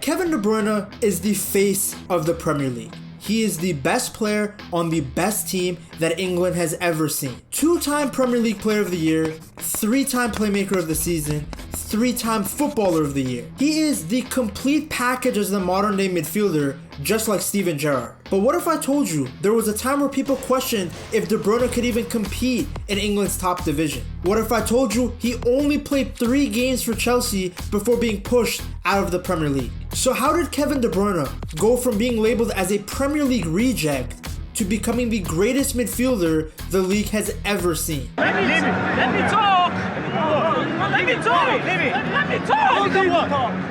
Kevin De Bruyne is the face of the Premier League. He is the best player on the best team that England has ever seen. 2-time Premier League Player of the Year, 3-time Playmaker of the Season, 3-time Footballer of the Year. He is the complete package as the modern day midfielder, just like Steven Gerrard. But what if I told you there was a time where people questioned if De Bruyne could even compete in England's top division? What if I told you he only played 3 games for Chelsea before being pushed out of the Premier League? So how did Kevin De Bruyne go from being labeled as a Premier League reject to becoming the greatest midfielder the league has ever seen? Let me talk! Let me talk! Let me talk!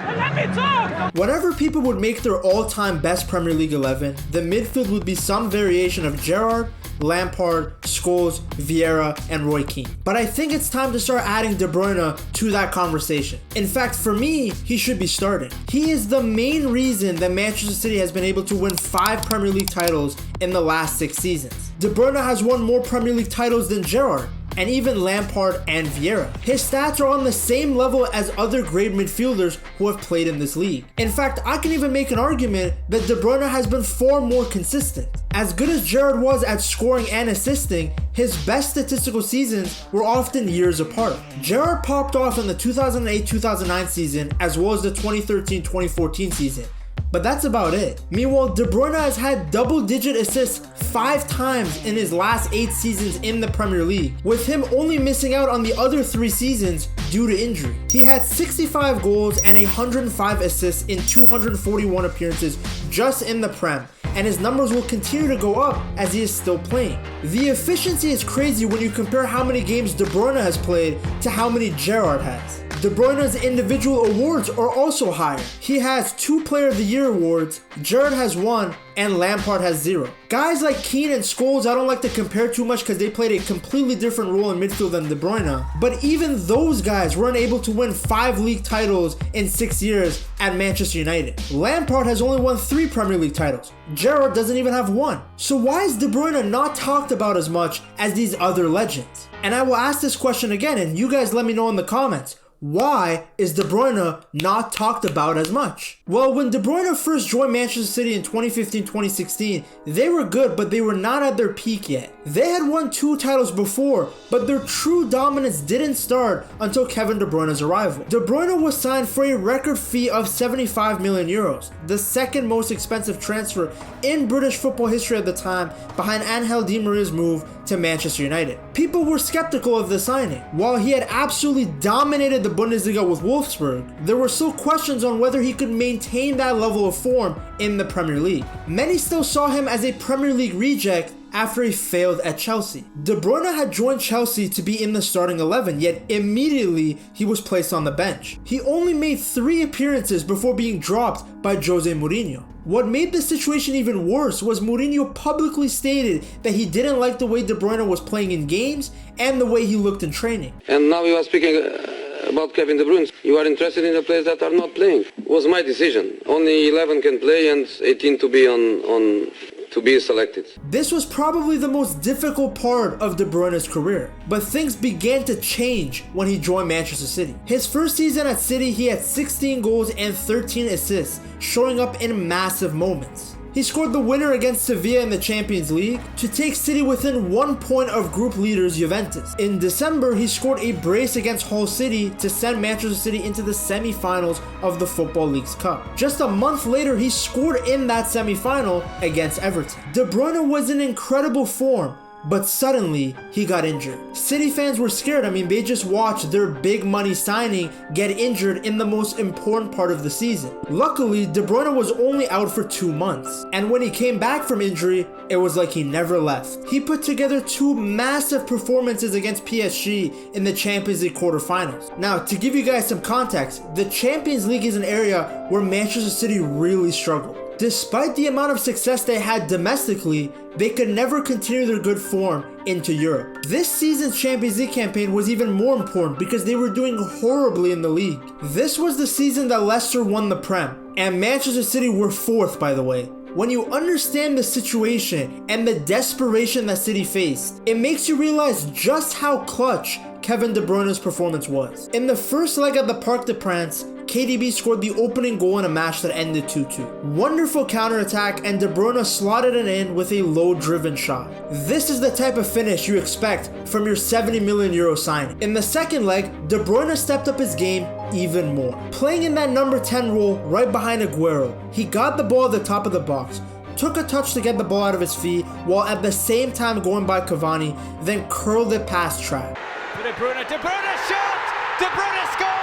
Let me talk! Whenever people would make their all-time best Premier League 11, the midfield would be some variation of Gerrard, Lampard, Scholes, Vieira, and Roy Keane. But I think it's time to start adding De Bruyne to that conversation. In fact, for me, he should be starting. He is the main reason that Manchester City has been able to win 5 Premier League titles in the last 6 seasons. De Bruyne has won more Premier League titles than Gerrard, and even Lampard and Vieira. His stats are on the same level as other great midfielders who have played in this league. In fact, I can even make an argument that De Bruyne has been far more consistent. As good as Gerrard was at scoring and assisting, his best statistical seasons were often years apart. Gerrard popped off in the 2008-2009 season as well as the 2013-2014 season, but that's about it. Meanwhile, De Bruyne has had double-digit assists 5 times in his last 8 seasons in the Premier League, with him only missing out on the other 3 seasons due to injury. He had 65 goals and 105 assists in 241 appearances just in the Prem, and his numbers will continue to go up as he is still playing. The efficiency is crazy when you compare how many games De Bruyne has played to how many Gerrard has. De Bruyne's individual awards are also higher. He has 2 Player of the Year awards, Gerrard has 1, and Lampard has 0. Guys like Keane and Scholes I don't like to compare too much because they played a completely different role in midfield than De Bruyne, but even those guys weren't able to win 5 league titles in 6 years at Manchester United. Lampard has only won 3 Premier League titles. Gerrard doesn't even have 1. So why is De Bruyne not talked about as much as these other legends? And I will ask this question again, and you guys let me know in the comments. Why is De Bruyne not talked about as much? Well, when De Bruyne first joined Manchester City in 2015-2016, they were good, but they were not at their peak yet. They had won 2 titles before, but their true dominance didn't start until Kevin De Bruyne's arrival. De Bruyne was signed for a record fee of 75 million euros, the second most expensive transfer in British football history at the time, behind Angel Di Maria's move to Manchester United. People were skeptical of the signing. While he had absolutely dominated the Bundesliga with Wolfsburg, there were still questions on whether he could maintain that level of form in the Premier League. Many still saw him as a Premier League reject after he failed at Chelsea. De Bruyne had joined Chelsea to be in the starting 11, yet immediately he was placed on the bench. He only made 3 appearances before being dropped by Jose Mourinho. What made the situation even worse was Mourinho publicly stated that he didn't like the way De Bruyne was playing in games and the way he looked in training. And now you are speaking about Kevin De Bruyne. You are interested in the players that are not playing. It was my decision. Only 11 can play and 18 to be selected. This was probably the most difficult part of De Bruyne's career, but things began to change when he joined Manchester City. His first season at City, he had 16 goals and 13 assists, showing up in massive moments. He scored the winner against Sevilla in the Champions League to take City within 1 point of group leaders Juventus. In December, he scored a brace against Hull City to send Manchester City into the semi-finals of the Football League's Cup. Just a month later, he scored in that semi-final against Everton. De Bruyne was in incredible form, but suddenly he got injured. City fans were scared. I mean, they just watched their big money signing get injured in the most important part of the season. Luckily, De Bruyne was only out for 2 months, and when he came back from injury, it was like he never left. He put together 2 massive performances against PSG in the Champions League quarterfinals. Now, to give you guys some context, the Champions League is an area where Manchester City really struggled. Despite the amount of success they had domestically, they could never continue their good form into Europe. This season's Champions League campaign was even more important because they were doing horribly in the league. This was the season that Leicester won the Prem, and Manchester City were 4th, by the way. When you understand the situation and the desperation that City faced, it makes you realize just how clutch Kevin De Bruyne's performance was. In the first leg of the Parc des Princes, KDB scored the opening goal in a match that ended 2-2. Wonderful counterattack, and De Bruyne slotted it in with a low-driven shot. This is the type of finish you expect from your €70 million signing. In the second leg, De Bruyne stepped up his game even more. Playing in that number 10 role right behind Aguero, he got the ball at the top of the box, took a touch to get the ball out of his feet, while at the same time going by Cavani, then curled it past Trapp. De Bruyne shot! De Bruyne scores!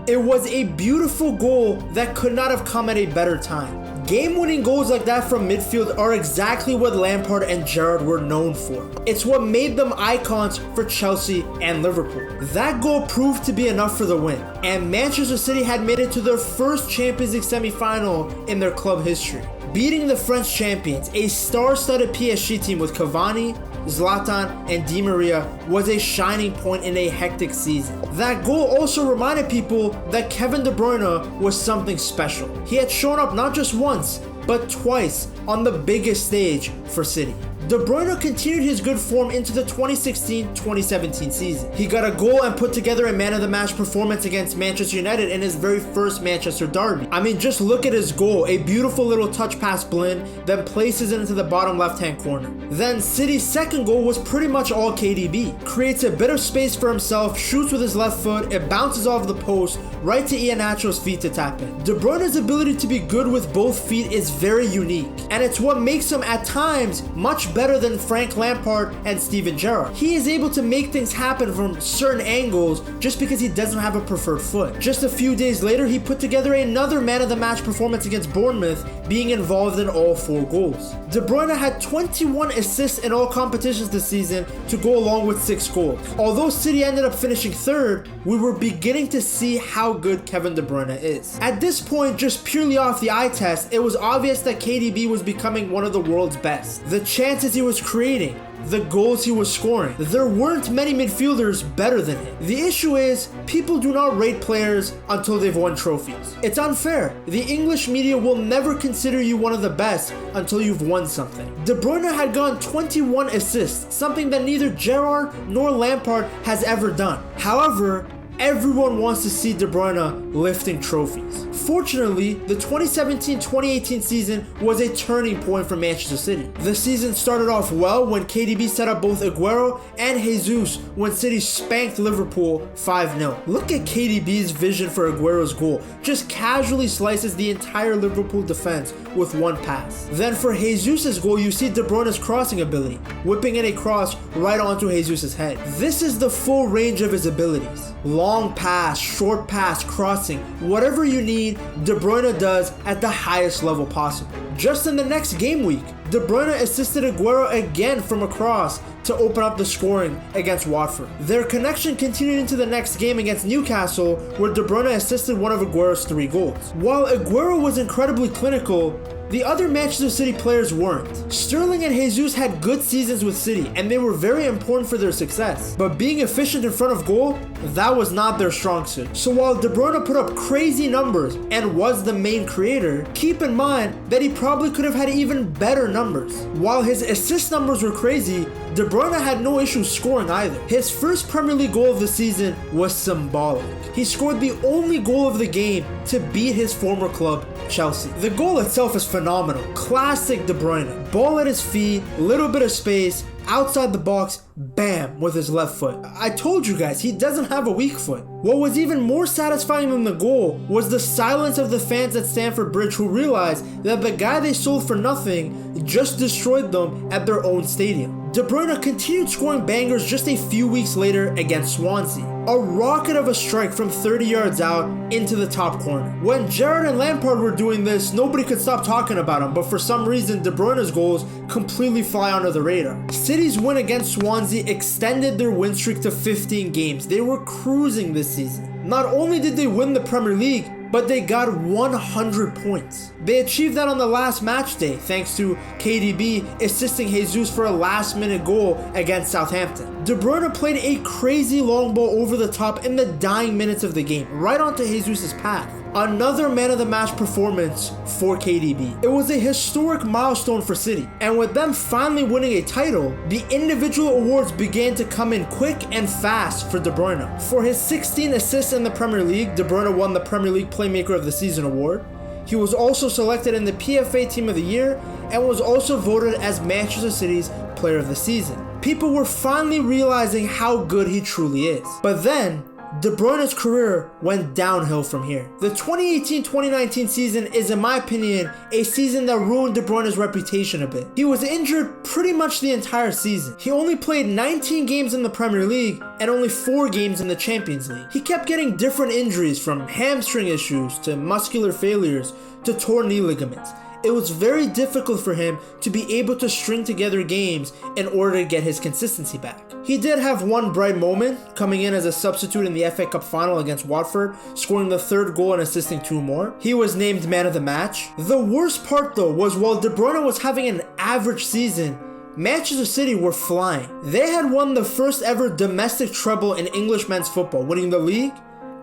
It was a beautiful goal that could not have come at a better time. Game-winning goals like that from midfield are exactly what Lampard and Gerrard were known for. It's what made them icons for Chelsea and Liverpool. That goal proved to be enough for the win, and Manchester City had made it to their first Champions League semi-final in their club history, beating the French champions. A star-studded PSG team with Cavani, Zlatan, and Di Maria was a shining point in a hectic season. That goal also reminded people that Kevin De Bruyne was something special. He had shown up not just once, but twice on the biggest stage for City. De Bruyne continued his good form into the 2016-2017 season. He got a goal and put together a man-of-the-match performance against Manchester United in his very first Manchester derby. I mean, just look at his goal, a beautiful little touch past Blind, then places it into the bottom left-hand corner. Then City's second goal was pretty much all KDB. Creates a bit of space for himself, shoots with his left foot, it bounces off the post, right to Iheanacho's feet to tap in. De Bruyne's ability to be good with both feet is very unique, and it's what makes him at times much better than Frank Lampard and Steven Gerrard. He is able to make things happen from certain angles just because he doesn't have a preferred foot. Just a few days later, he put together another man-of-the-match performance against Bournemouth, being involved in all 4 goals. De Bruyne had 21 assists in all competitions this season to go along with 6 goals. Although City ended up finishing 3rd, we were beginning to see how good Kevin De Bruyne is. At this point, just purely off the eye test, it was obvious that KDB was becoming one of the world's best. The chances he was creating, the goals he was scoring, there weren't many midfielders better than him. The issue is, people do not rate players until they've won trophies. It's unfair. The English media will never consider you one of the best until you've won something. De Bruyne had gotten 21 assists, something that neither Gerrard nor Lampard has ever done. However, everyone wants to see De Bruyne lifting trophies. Fortunately, the 2017-2018 season was a turning point for Manchester City. The season started off well when KDB set up both Aguero and Jesus when City spanked Liverpool 5-0. Look at KDB's vision for Aguero's goal. Just casually slices the entire Liverpool defense with one pass. Then for Jesus' goal, you see De Bruyne's crossing ability, whipping in a cross right onto Jesus' head. This is the full range of his abilities. Long pass, short pass, crossing, whatever you need, De Bruyne does at the highest level possible. Just in the next game week, De Bruyne assisted Aguero again from a cross to open up the scoring against Watford. Their connection continued into the next game against Newcastle, where De Bruyne assisted one of Aguero's 3 goals. While Aguero was incredibly clinical, the other Manchester City players weren't. Sterling and Jesus had good seasons with City, and they were very important for their success. But being efficient in front of goal, that was not their strong suit. So while De Bruyne put up crazy numbers and was the main creator, keep in mind that he probably could have had even better numbers. While his assist numbers were crazy, De Bruyne had no issue scoring either. His first Premier League goal of the season was symbolic. He scored the only goal of the game to beat his former club, Chelsea. The goal itself is phenomenal. Classic De Bruyne. Ball at his feet, little bit of space, outside the box, bam, with his left foot. I told you guys, he doesn't have a weak foot. What was even more satisfying than the goal was the silence of the fans at Stamford Bridge, who realized that the guy they sold for nothing just destroyed them at their own stadium. De Bruyne continued scoring bangers just a few weeks later against Swansea. A rocket of a strike from 30 yards out into the top corner. When Gerrard and Lampard were doing this, nobody could stop talking about him, but for some reason, De Bruyne's goals completely fly under the radar. City's win against Swansea extended their win streak to 15 games. They were cruising this season. Not only did they win the Premier League, but they got 100 points. They achieved that on the last match day, thanks to KDB assisting Jesus for a last-minute goal against Southampton. De Bruyne played a crazy long ball over the top in the dying minutes of the game, right onto Jesus' path. Another man of the match performance for KDB. It was a historic milestone for City, and with them finally winning a title, the individual awards began to come in quick and fast for De Bruyne. For his 16 assists in the Premier League, De Bruyne won the Premier League Playmaker of the Season award. He was also selected in the PFA Team of the Year and was also voted as Manchester City's Player of the Season. People were finally realizing how good he truly is. But then, De Bruyne's career went downhill from here. The 2018-2019 season is, in my opinion, a season that ruined De Bruyne's reputation a bit. He was injured pretty much the entire season. He only played 19 games in the Premier League and only 4 games in the Champions League. He kept getting different injuries, from hamstring issues to muscular failures to torn knee ligaments. It was very difficult for him to be able to string together games in order to get his consistency back. He did have one bright moment, coming in as a substitute in the FA Cup final against Watford, scoring the 3rd goal and assisting 2 more. He was named man of the match. The worst part though was, while De Bruyne was having an average season, Manchester City were flying. They had won the first ever domestic treble in English men's football, winning the league,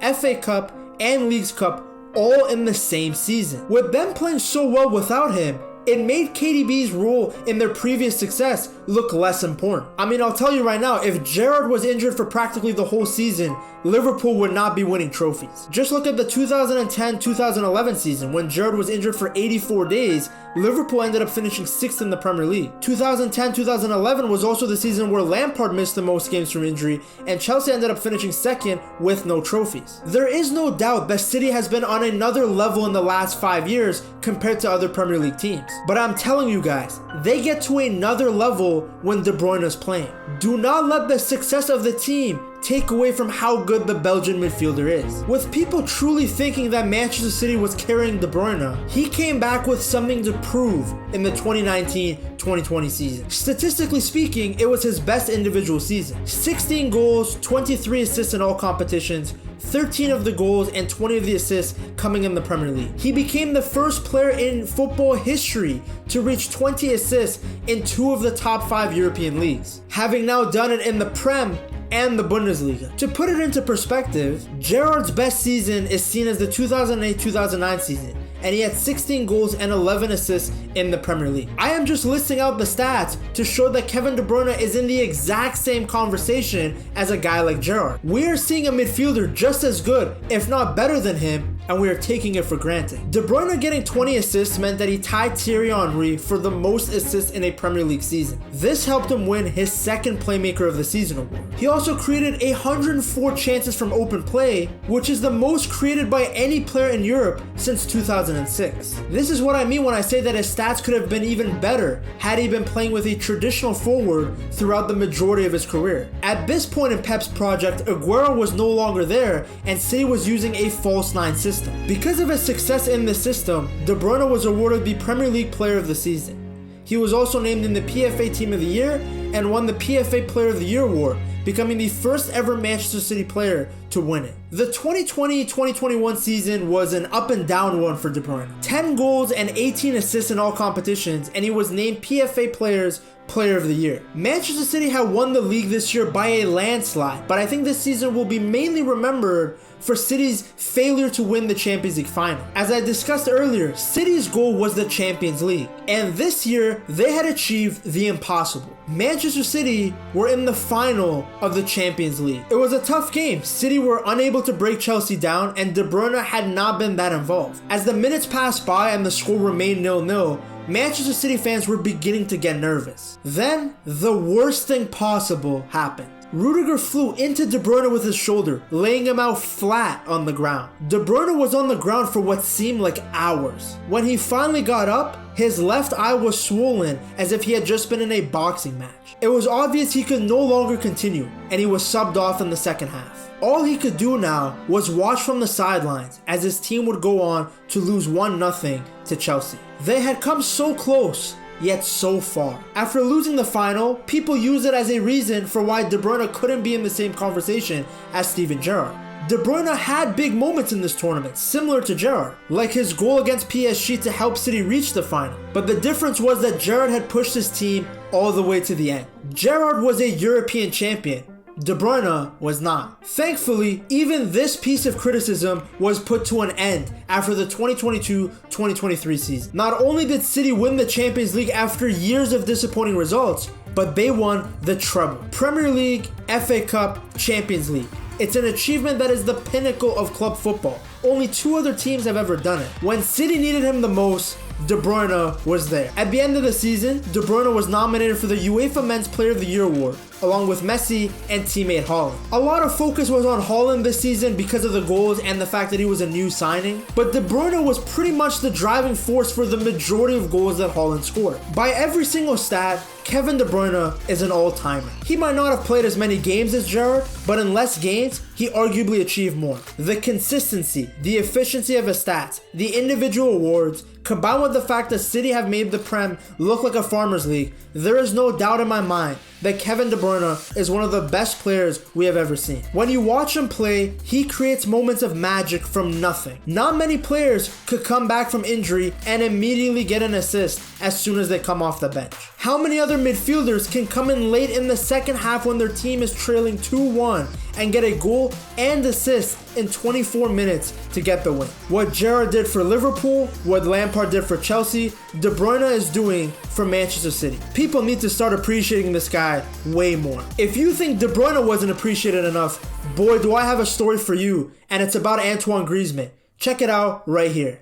FA Cup, and Leagues Cup all in the same season. With them playing so well without him, it made KDB's role in their previous success look less important. I mean, I'll tell you right now, if Gerrard was injured for practically the whole season, Liverpool would not be winning trophies. Just look at the 2010-2011 season. When Gerrard was injured for 84 days, Liverpool ended up finishing 6th in the Premier League. 2010-2011 was also the season where Lampard missed the most games from injury, and Chelsea ended up finishing 2nd with no trophies. There is no doubt that City has been on another level in the last 5 years compared to other Premier League teams. But I'm telling you guys, they get to another level when De Bruyne is playing. Do not let the success of the team take away from how good the Belgian midfielder is. With people truly thinking that Manchester City was carrying De Bruyne, he came back with something to prove in the 2019-2020 season. Statistically speaking, it was his best individual season. 16 goals, 23 assists in all competitions, 13 of the goals and 20 of the assists coming in the Premier League. He became the first player in football history to reach 20 assists in 2 of the top 5 European leagues, having now done it in the Prem and the Bundesliga. To put it into perspective, Gerrard's best season is seen as the 2008-2009 season, and he had 16 goals and 11 assists in the Premier League. I am just listing out the stats to show that Kevin De Bruyne is in the exact same conversation as a guy like Gerrard. We are seeing a midfielder just as good, if not better than him, and we are taking it for granted. De Bruyne getting 20 assists meant that he tied Thierry Henry for the most assists in a Premier League season. This helped him win his 2nd Playmaker of the Season award. He also created 104 chances from open play, which is the most created by any player in Europe since 2006. This is what I mean when I say that his stats could have been even better had he been playing with a traditional forward throughout the majority of his career. At this point in Pep's project, Aguero was no longer there, and City was using a false 9 system. Because of his success in this system, De Bruyne was awarded the Premier League Player of the Season. He was also named in the PFA Team of the Year and won the PFA Player of the Year award, becoming the first ever Manchester City player to win it. The 2020-2021 season was an up and down one for De Bruyne. 10 goals and 18 assists in all competitions, and he was named PFA Players Player of the Year. Manchester City had won the league this year by a landslide, but I think this season will be mainly remembered for City's failure to win the Champions League final. As I discussed earlier, City's goal was the Champions League, and this year they had achieved the impossible. Manchester City were in the final of the Champions League. It was a tough game. City were unable to break Chelsea down, and De Bruyne had not been that involved. As the minutes passed by and the score remained 0-0, Manchester City fans were beginning to get nervous. Then, the worst thing possible happened. Rudiger flew into De Bruyne with his shoulder, laying him out flat on the ground. De Bruyne was on the ground for what seemed like hours. When he finally got up, his left eye was swollen as if he had just been in a boxing match. It was obvious he could no longer continue, and he was subbed off in the second half. All he could do now was watch from the sidelines as his team would go on to lose 1-0 to Chelsea. They had come so close, yet so far. After losing the final, people used it as a reason for why De Bruyne couldn't be in the same conversation as Steven Gerrard. De Bruyne had big moments in this tournament, similar to Gerrard, like his goal against PSG to help City reach the final. But the difference was that Gerrard had pushed his team all the way to the end. Gerrard was a European champion. De Bruyne was not. Thankfully, even this piece of criticism was put to an end after the 2022-2023 season. Not only did City win the Champions League after years of disappointing results, but they won the treble. Premier League, FA Cup, Champions League. It's an achievement that is the pinnacle of club football. Only 2 other teams have ever done it. When City needed him the most, De Bruyne was there. At the end of the season, De Bruyne was nominated for the UEFA Men's Player of the Year award, along with Messi and teammate Haaland. A lot of focus was on Haaland this season because of the goals and the fact that he was a new signing, but De Bruyne was pretty much the driving force for the majority of goals that Haaland scored. By every single stat, Kevin De Bruyne is an all-timer. He might not have played as many games as Gerrard, but in less games, he arguably achieved more. The consistency, the efficiency of his stats, the individual awards, combined with the fact that City have made the Prem look like a farmers league, there is no doubt in my mind that Kevin De Bruyne is one of the best players we have ever seen. When you watch him play, he creates moments of magic from nothing. Not many players could come back from injury and immediately get an assist as soon as they come off the bench. How many other midfielders can come in late in the second half when their team is trailing 2-1 and get a goal and assist in 24 minutes to get the win? What Gerrard did for Liverpool, what Lampard did for Chelsea, De Bruyne is doing for Manchester City. People need to start appreciating this guy way more. If you think De Bruyne wasn't appreciated enough, boy do I have a story for you, and it's about Antoine Griezmann. Check it out right here.